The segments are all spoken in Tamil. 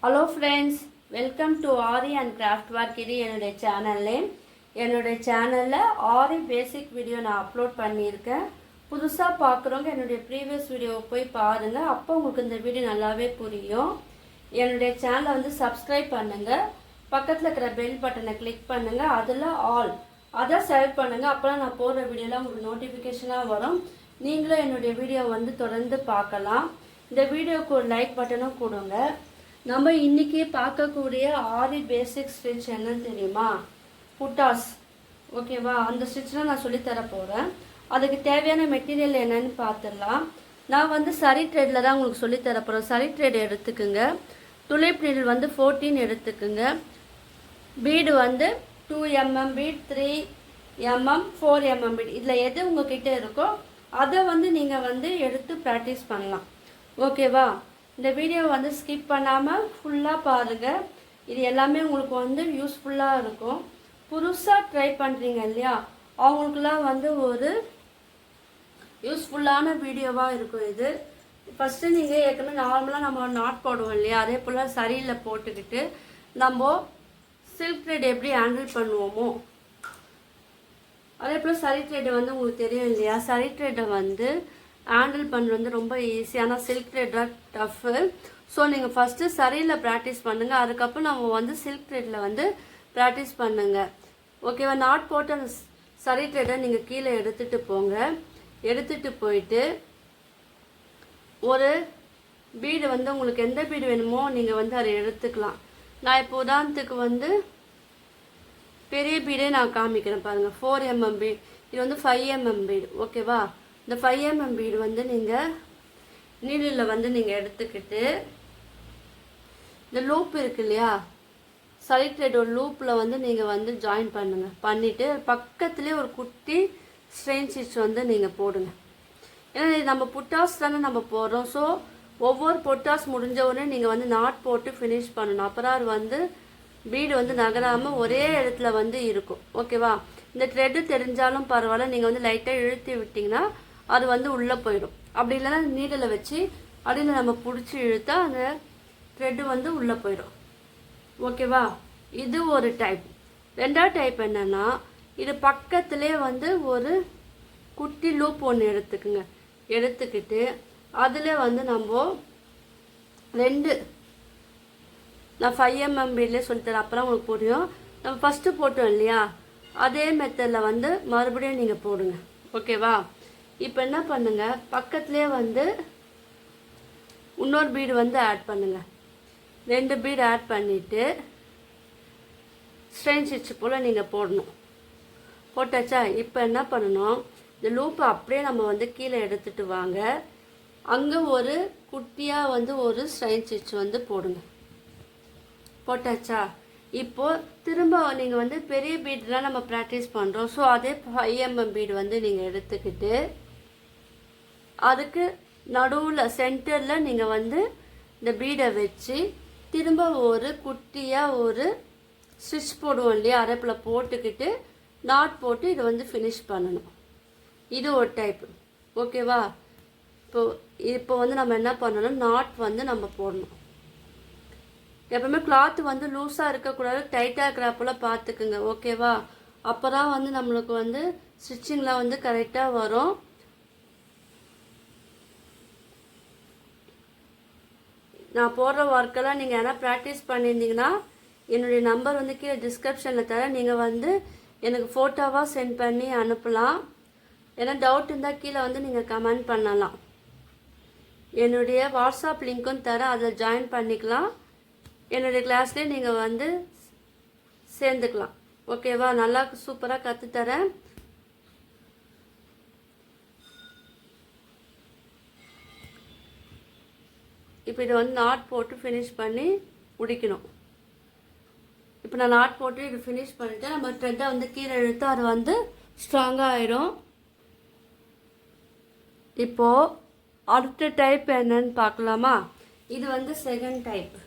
Hello friends, welcome to aari and craft work. இது என்னுடைய சேனலில் ஆரி பேசிக் வீடியோ நான் அப்லோட் பண்ணியிருக்கேன். புதுசாக பார்க்குறவங்க என்னுடைய ப்ரீவியஸ் வீடியோவை போய் பாருங்கள். அப்போ உங்களுக்கு இந்த வீடியோ நல்லாவே புரியும். என்னுடைய சேனலை வந்து சப்ஸ்கிரைப் பண்ணுங்கள். பக்கத்தில் இருக்கிற பெல் பட்டனை கிளிக் பண்ணுங்கள். அதில் ஆல் அதை செலக்ட் பண்ணுங்கள். அப்போலாம் நான் போடுற வீடியோலாம் உங்களுக்கு நோட்டிஃபிகேஷனாக வரும். நீங்களும் என்னுடைய வீடியோ வந்து தொடர்ந்து பார்க்கலாம். இந்த வீடியோவுக்கு ஒரு லைக் பட்டனும் கொடுங்க. நம்ம இன்றைக்கி பார்க்கக்கூடிய ஆரி பேசிக் ஸ்டிச் என்னன்னு தெரியுமா? புட்டாஸ். ஓகேவா? அந்த ஸ்டிச்லாம் நான் சொல்லித்தர போகிறேன். அதுக்கு தேவையான மெட்டீரியல் என்னன்னு பார்த்துடலாம். நான் வந்து சரி த்ரெட்டில் தான் உங்களுக்கு சொல்லித்தர போகிறேன். சரி த்ரெட் எடுத்துக்குங்க. துளிப் நீடில் வந்து 14 எடுத்துக்குங்க. பீடு வந்து 2mm beat, 3mm, 4mm beat. இதில் எது உங்ககிட்ட இருக்கோ அதை வந்து நீங்கள் வந்து எடுத்து ப்ராக்டிஸ் பண்ணலாம். ஓகேவா? இந்த வீடியோ வந்து ஸ்கிப் பண்ணாமல் ஃபுல்லாக பாருங்கள். இது எல்லாமே உங்களுக்கு வந்து யூஸ்ஃபுல்லாக இருக்கும். புதுசாக ட்ரை பண்ணுறீங்க இல்லையா, அவங்களுக்குலாம் வந்து ஒரு யூஸ்ஃபுல்லான வீடியோவாக இருக்கும் இது. ஃபஸ்ட்டு நீங்கள் ஏற்கனவே நார்மலாக நம்ம நாட் போடுவோம் இல்லையா, அதே போல் சரியில் போட்டுக்கிட்டு நம்ம சில்க் த்ரெட் எப்படி ஹேண்டில் பண்ணுவோமோ அதே போல் சரி த்ரெட்டை வந்து உங்களுக்கு தெரியும் இல்லையா, சரி த்ரெட்டை வந்து ஹேண்டில் பண்ணுறது வந்து ரொம்ப ஈஸி. ஆனால் சில்க் த்ரெட்டாக டஃப்பு. ஸோ நீங்கள் ஃபஸ்ட்டு சரியில் ப்ராக்டிஸ் பண்ணுங்கள். அதுக்கப்புறம் நம்ம வந்து சில்க் த்ரெட்டில் வந்து ப்ராக்டிஸ் பண்ணுங்கள். ஓகேவா? நாட் போட்டு அந்த சரி த்ரெட்டை நீங்கள் கீழே எடுத்துகிட்டு போங்க. எடுத்துகிட்டு போயிட்டு ஒரு பீடு வந்து உங்களுக்கு எந்த பீடு வேணுமோ நீங்கள் வந்து அதை எடுத்துக்கலாம். நான் இப்போ உதாரணத்துக்கு வந்து பெரிய பீடே நான் காமிக்கிறேன் பாருங்கள். 4mm பீடு, இது வந்து 5mm பீடு. ஓகேவா? இந்த 5mm பீடு வந்து நீங்கள் நீடில் வந்து நீங்கள் எடுத்துக்கிட்டு இந்த லூப் இருக்கு இல்லையா, சரி த்ரெட்டோட லூப்பில் வந்து நீங்கள் வந்து ஜாயின் பண்ணுங்கள். பண்ணிவிட்டு பக்கத்துலேயே ஒரு குட்டி ஸ்ட்ரெயின் ஸ்டிச் வந்து நீங்கள் போடுங்க. ஏன்னா இது நம்ம புட்டாஸ் தானே நம்ம போடுறோம். ஸோ ஒவ்வொரு பொட்டாஸ் முடிஞ்ச உடனே நீங்கள் வந்து நாட் போட்டு ஃபினிஷ் பண்ணணும். அப்புறம் அது வந்து பீடு வந்து நகராமல் ஒரே இடத்துல வந்து இருக்கும். ஓகேவா? இந்த த்ரெட்டு தெரிஞ்சாலும் பரவாயில்ல, நீங்கள் வந்து லைட்டாக இழுத்து விட்டிங்கன்னா அது வந்து உள்ளே போயிடும். அப்படி இல்லைன்னா நீடில் வச்சு அடியில் நம்ம பிடிச்சி இழுத்தா அந்த த்ரெட்டு வந்து உள்ளே போயிடும். ஓகேவா? இது ஒரு டைப். ரெண்டாவது டைப் என்னென்னா, இது பக்கத்துலேயே வந்து ஒரு குட்டி லூப் ஒன்று எடுத்துக்குங்க. எடுத்துக்கிட்டு அதில் வந்து நம்ம நான் 5mm பீட்லேயே சொல்லித்தரேன். அப்புறம் உங்களுக்கு புரியும். நம்ம ஃபஸ்ட்டு போட்டோம் இல்லையா, அதே மெத்தடில் வந்து மறுபடியும் நீங்கள் போடுங்க. ஓகேவா? இப்போ என்ன பண்ணுங்கள், பக்கத்துலேயே வந்து இன்னொரு பீடு வந்து ஆட் பண்ணுங்கள். 2 பீடு ஆட் பண்ணிவிட்டு ஸ்ட்ரெயின் ஸ்டிச் போல் நீங்கள் போடணும். போட்டாச்சா? இப்போ என்ன பண்ணணும், இந்த லூப்பை அப்படியே நம்ம வந்து கீழே எடுத்துகிட்டு வாங்க. அங்கே ஒரு குட்டியாக வந்து ஒரு ஸ்ட்ரெயின் ஸ்டிச் வந்து போடுங்க. போட்டாச்சா? இப்போது திரும்ப நீங்கள் வந்து பெரிய பீடெலாம் நம்ம ப்ராக்டிஸ் பண்ணுறோம். ஸோ அதே 5mm பீடு வந்து நீங்கள் எடுத்துக்கிட்டு அதுக்கு நடுவில் சென்டரில் நீங்கள் வந்து இந்த பீடை வச்சு திரும்ப ஒரு குட்டியாக ஒரு ஸ்டிச் போடுவோம் இல்லையா, அரைப்பில் போட்டுக்கிட்டு நாட் போட்டு இதை வந்து ஃபினிஷ் பண்ணணும். இது ஒரு டைப்பு. ஓகேவா? இப்போ வந்து நம்ம என்ன பண்ணணும், நாட் வந்து நம்ம போடணும். எப்பவுமே கிளாத் வந்து லூஸாக இருக்கக்கூடாது, டைட்டாக இருக்கிறப்போல பார்த்துக்குங்க. ஓகேவா? அப்போ தான் வந்து நம்மளுக்கு வந்து ஸ்டிச்சிங்லாம் வந்து கரெக்டாக வரும். நான் போடுற ஒர்க்கெல்லாம் நீங்கள் எதனா ப்ராக்டிஸ் பண்ணியிருந்தீங்கன்னா என்னுடைய நம்பர் வந்து கீழே டிஸ்கிரிப்ஷனில் தரேன். நீங்கள் வந்து எனக்கு ஃபோட்டோவாக சென்ட் பண்ணி அனுப்பலாம். ஏன்னா டவுட் இருந்தால் கீழே வந்து நீங்கள் கமெண்ட் பண்ணலாம். என்னுடைய வாட்ஸ்அப் லிங்க்கும் தரேன், அதில் ஜாயின் பண்ணிக்கலாம். என்னுடைய கிளாஸ்லேயே நீங்கள் வந்து சேர்ந்துக்கலாம். ஓகேவா? நல்லா சூப்பராக கற்றுத்தரேன். இப்போ இதை வந்து நாட் போட்டு ஃபினிஷ் பண்ணி முடிக்கணும். இப்போ நான் நாட் போட்டு இது ஃபினிஷ் பண்ணிவிட்டு நம்ம த்ரெட்டை வந்து கீழே இழுத்து அது வந்து ஸ்ட்ராங்காக ஆகிடும். இப்போது அடுத்த டைப் என்னன்னு பார்க்கலாமா? இது வந்து செகண்ட் டைப்.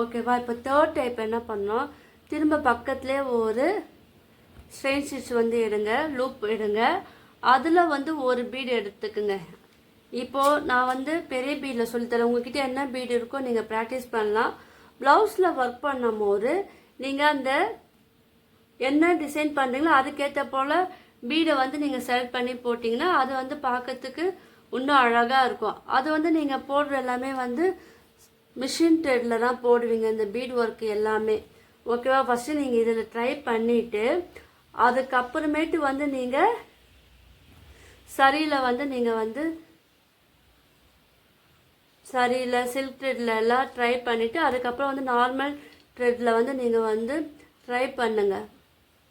ஓகேவா? இப்போ தேர்ட் டைப் என்ன பண்ணோம், திரும்ப பக்கத்துலேயே ஒரு ஸ்ட்ரெயின் ஸ்டிச் வந்து எடுங்க, லூப் எடுங்க. அதில் வந்து ஒரு பீடு எடுத்துக்குங்க. இப்போது நான் வந்து பெரிய பீடில் சொல்லித்தரேன். உங்கள்கிட்ட என்ன பீடு இருக்கோ நீங்கள் ப்ராக்டிஸ் பண்ணலாம். ப்ளவுஸில் ஒர்க் பண்ணும்போது நீங்கள் அந்த என்ன டிசைன் பண்ணுறீங்களோ அதுக்கேற்ற போல் பீடை வந்து நீங்கள் செலக்ட் பண்ணி போட்டிங்கன்னா அது வந்து பார்க்கறதுக்கு இன்னும் அழகாக இருக்கும். அது வந்து நீங்கள் போடுற எல்லாமே வந்து மிஷின் த்ரெட்டில் தான் போடுவீங்க இந்த பீட் ஒர்க் எல்லாமே. ஓகேவா? ஃபஸ்ட்டு நீங்கள் இதில் ட்ரை பண்ணிவிட்டு அதுக்கப்புறமேட்டு வந்து நீங்கள் சரியில் வந்து நீங்கள் வந்து சரியில் சில்க் த்ரெட்டில் எல்லாம் ட்ரை பண்ணிவிட்டு அதுக்கப்புறம் வந்து நார்மல் த்ரெட்டில் வந்து நீங்கள் வந்து ட்ரை பண்ணுங்கள்.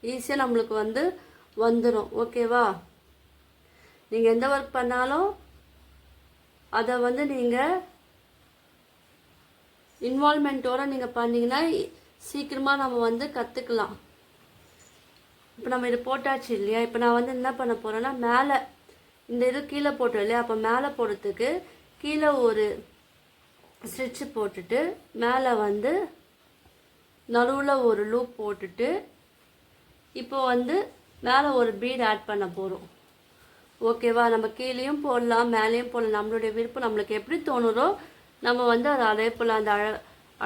ஈஸியாக நம்மளுக்கு வந்து வந்துடும். ஓகேவா? நீங்கள் எந்த ஒர்க் பண்ணாலும் அதை வந்து நீங்கள் இன்வால்மெண்ட்டோடு நீங்கள் பண்ணிங்கன்னா சீக்கிரமாக நம்ம வந்து கற்றுக்கலாம். இப்போ நம்ம இது போட்டாச்சு இல்லையா? இப்போ நான் வந்து என்ன பண்ண போகிறேன்னா மேலே இந்த இது கீழே போட்டோம் இல்லையா? அப்போ மேலே போடுறதுக்கு கீழே ஒரு ஸ்டிச்சு போட்டுட்டு மேலே வந்து நடுவில் ஒரு லூப் போட்டுட்டு இப்போ வந்து மேலே ஒரு பீட் ஆட் பண்ண போகிறோம். ஓகேவா? நம்ம கீழேயும் போடலாம் மேலேயும் போடலாம், நம்மளுடைய விருப்பம். நம்மளுக்கு எப்படி தோணுதோ நம்ம வந்து அதை அதே போல் அந்த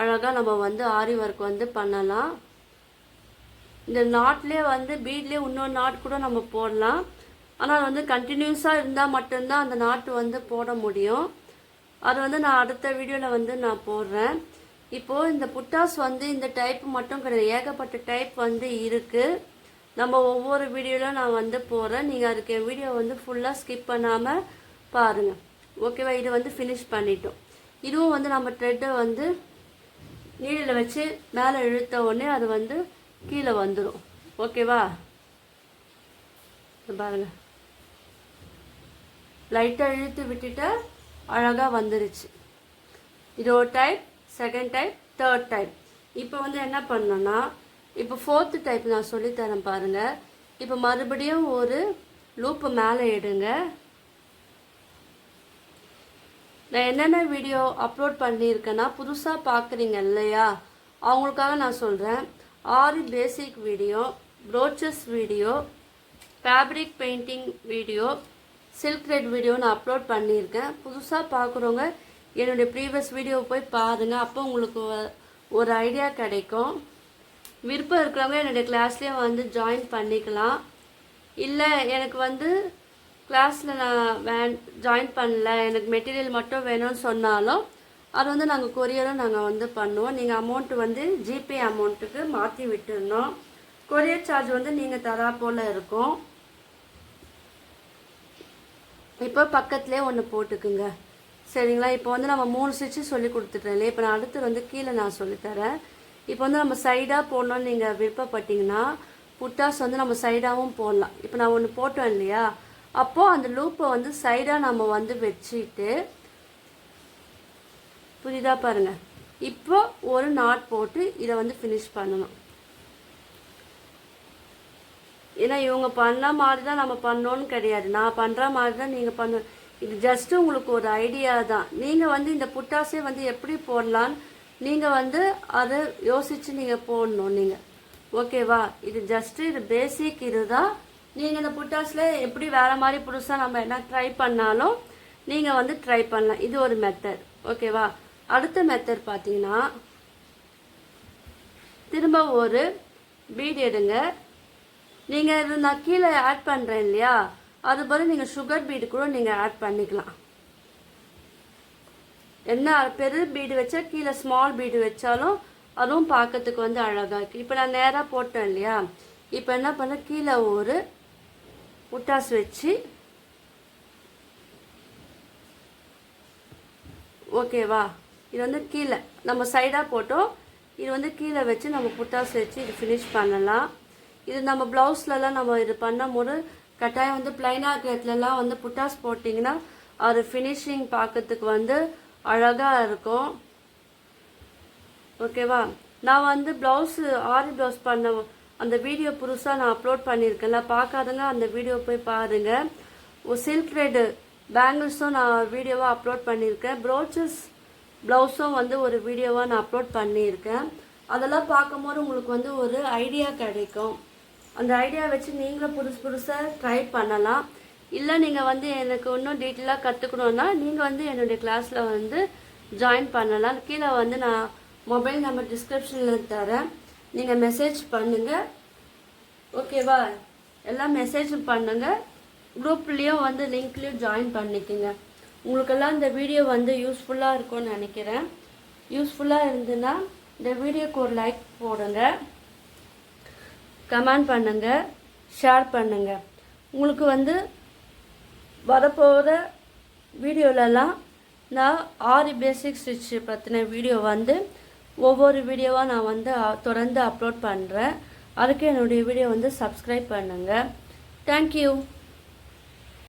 அழகாக நம்ம வந்து ஆரி ஒர்க் வந்து பண்ணலாம். இந்த நாட்லேயே வந்து பீட்லேயே இன்னொரு நாட் கூட நம்ம போடலாம். ஆனால் வந்து கண்டினியூஸாக இருந்தால் மட்டும்தான் அந்த நாட்டு வந்து போட முடியும். அது வந்து நான் அடுத்த வீடியோவில் வந்து நான் போடுறேன். இப்போது இந்த புட்டாஸ் வந்து இந்த டைப் மட்டும் கிடையாது, ஏகப்பட்ட டைப் வந்து இருக்குது. நம்ம ஒவ்வொரு வீடியோவில் நான் வந்து போடுறேன். நீங்கள் அதுக்கு என் வீடியோ வந்து ஃபுல்லாக ஸ்கிப் பண்ணாமல் பாருங்கள். ஓகேவா? இது வந்து ஃபினிஷ் பண்ணிட்டோம். இதுவும் வந்து நம்ம த்ரெட்டை வந்து நீடில் வச்சு மேலே இழுத்த உடனே அது வந்து கீழே வந்துடும். ஓகேவா? பாருங்கள், லைட்டாக இழுத்து விட்டுட்டு அழகாக வந்துருச்சு. இது ஒரு type, second type, third type. இப்போ வந்து என்ன பண்ணோன்னா இப்போ ஃபோர்த்து டைப் நான் சொல்லித்தரேன் பாருங்கள். இப்போ மறுபடியும் ஒரு லூப்பு மேலே எடுங்க. நான் என்னென்ன வீடியோ அப்லோட் பண்ணியிருக்கேன்னா புதுசாக பார்க்குறீங்க இல்லையா, அவங்களுக்காக நான் சொல்கிறேன். Aari basic video, brooches video, fabric painting video, silk thread video நான் அப்லோட் பண்ணியிருக்கேன். புதுசாக பார்க்குறவங்க என்னுடைய ப்ரீவியஸ் வீடியோவை போய் பாருங்கள். அப்போ உங்களுக்கு ஒரு ஐடியா கிடைக்கும். விருப்பம் இருக்கிறவங்க என்னுடைய கிளாஸ்லேயே வந்து ஜாயின் பண்ணிக்கலாம். இல்லை எனக்கு வந்து கிளாஸில் நான் ஜாயின் பண்ணல, எனக்கு மெட்டீரியல் மட்டும் வேணும்னு சொன்னாலும் அது வந்து நாங்கள் கொரியரும் நாங்கள் வந்து பண்ணுவோம். நீங்கள் அமௌண்ட்டு வந்து ஜிபே அமௌண்ட்டுக்கு மாற்றி விட்டுருந்தோம். கொரியர் சார்ஜ் வந்து நீங்கள் தரா போல் இருக்கும். இப்போ பக்கத்துலேயே ஒன்று போட்டுக்குங்க. சரிங்களா? இப்போ வந்து நம்ம 3 ஸ்டிச்சு சொல்லி கொடுத்துட்டேன் இல்லையா? இப்போ நான் அடுத்து வந்து கீழே நான் சொல்லித்தரேன். இப்போ வந்து நம்ம சைடாக போடணும்னு நீங்கள் விருப்பப்பட்டீங்கன்னா புட்டாஸ் வந்து நம்ம சைடாகவும் போடலாம். இப்போ நான் ஒன்று போட்டோம் இல்லையா, அப்போது அந்த லூப்பை வந்து சைடாக நம்ம வந்து வச்சுட்டு புரியுதா பாருங்கள். இப்போ ஒரு நாட் போட்டு இதை வந்து ஃபினிஷ் பண்ணணும். ஏன்னா இவங்க பண்ண மாதிரி தான் நம்ம பண்ணோன்னு கிடையாது, நான் பண்ணுற மாதிரி தான் நீங்கள் பண்ண. இது ஜஸ்ட்டு உங்களுக்கு ஒரு ஐடியா தான். நீங்கள் வந்து இந்த புட்டாஸே வந்து எப்படி போடலான்னு நீங்கள் வந்து அதை யோசித்து நீங்கள் போடணும் நீங்கள். ஓகேவா? இது ஜஸ்ட்டு இது பேசிக் இது தான். நீங்கள் இந்த புட்டாஸில் எப்படி வேறு மாதிரி புதுசாக நம்ம என்ன ட்ரை பண்ணாலும் நீங்கள் வந்து ட்ரை பண்ணலாம். இது ஒரு மெத்தட். ஓகேவா? அடுத்த மெத்தட் பார்த்தீங்கன்னா திரும்ப ஒரு பீட் எடுங்க. நீங்கள் இது நான் கீழே ஆட் பண்ணுறேன் இல்லையா, அது போல் நீங்கள் சுகர் பீடு கூட நீங்கள் ஆட் பண்ணிக்கலாம். என்ன பெரு பீடு வச்சா கீழே ஸ்மால் பீடு வச்சாலும் அதுவும் பார்க்கறதுக்கு வந்து அழகாக இருக்குது. இப்போ நான் நேராக போட்டேன் இல்லையா, இப்போ என்ன பண்ண கீழே ஒரு புட்டாஸ் வச்சு, ஓகேவா? இது வந்து கீழே நம்ம சைடாக போட்டோம், இது வந்து கீழே வச்சு நம்ம புட்டாஸ் வச்சு இது ஃபினிஷ் பண்ணலாம். இது நம்ம ப்ளவுஸ்லலாம் நம்ம இது பண்ணும்போது கட்டாயம் வந்து பிளைனாக இருக்கிற இடத்துலலாம் வந்து புட்டாஸ் போட்டிங்கன்னா அது ஃபினிஷிங் பார்க்கறதுக்கு வந்து அழகாக இருக்கும். ஓகேவா? நான் வந்து ப்ளவுஸு ஆரி ப்ளவுஸ் பண்ண அந்த வீடியோ புதுசாக நான் அப்லோட் பண்ணியிருக்கேன்ல, பார்க்காதங்க அந்த வீடியோ போய் பாருங்கள். ஒரு சில்க் த்ரெட் பேங்கிள்ஸும் நான் வீடியோவாக அப்லோட் பண்ணியிருக்கேன். ப்ரோச்சஸ் ப்ளவுஸும் வந்து ஒரு வீடியோவாக நான் அப்லோட் பண்ணியிருக்கேன். அதெல்லாம் பார்க்கும்போது உங்களுக்கு வந்து ஒரு ஐடியா கிடைக்கும். அந்த ஐடியா வச்சு நீங்களும் புதுசாக ட்ரை பண்ணலாம். இல்லை நீங்கள் வந்து எனக்கு இன்னும் டீட்டெயிலாக கற்றுக்கணுன்னா நீங்கள் வந்து என்னுடைய கிளாஸில் வந்து ஜாயின் பண்ணலாம். கீழே வந்து நான் மொபைல் நம்பர் டிஸ்கிரிப்ஷனில் தரேன், நீங்கள் மெசேஜ் பண்ணுங்கள். ஓகேவா? எல்லாம் மெசேஜ் பண்ணுங்கள். குரூப்லேயும் வந்து லிங்க்லேயும் ஜாயின் பண்ணிக்கோங்க. உங்களுக்கெல்லாம் இந்த வீடியோ வந்து யூஸ்ஃபுல்லாக இருக்கும்னு நினைக்கிறேன். யூஸ்ஃபுல்லாக இருந்துன்னா இந்த வீடியோக்கு ஒரு லைக் போடுங்க, கமெண்ட் பண்ணுங்கள், ஷேர் பண்ணுங்கள். உங்களுக்கு வந்து வரப்போகிற வீடியோலலாம் நான் ஆரி பேசிக் ஸ்டிச் பற்றின வீடியோ வந்து ஒவ்வொரு வீடியோவாக நான் வந்து தொடர்ந்து அப்லோட் பண்ணுறேன். அதுக்கு என்னுடைய வீடியோ வந்து சப்ஸ்கிரைப் பண்ணுங்கள். தேங்க்யூ.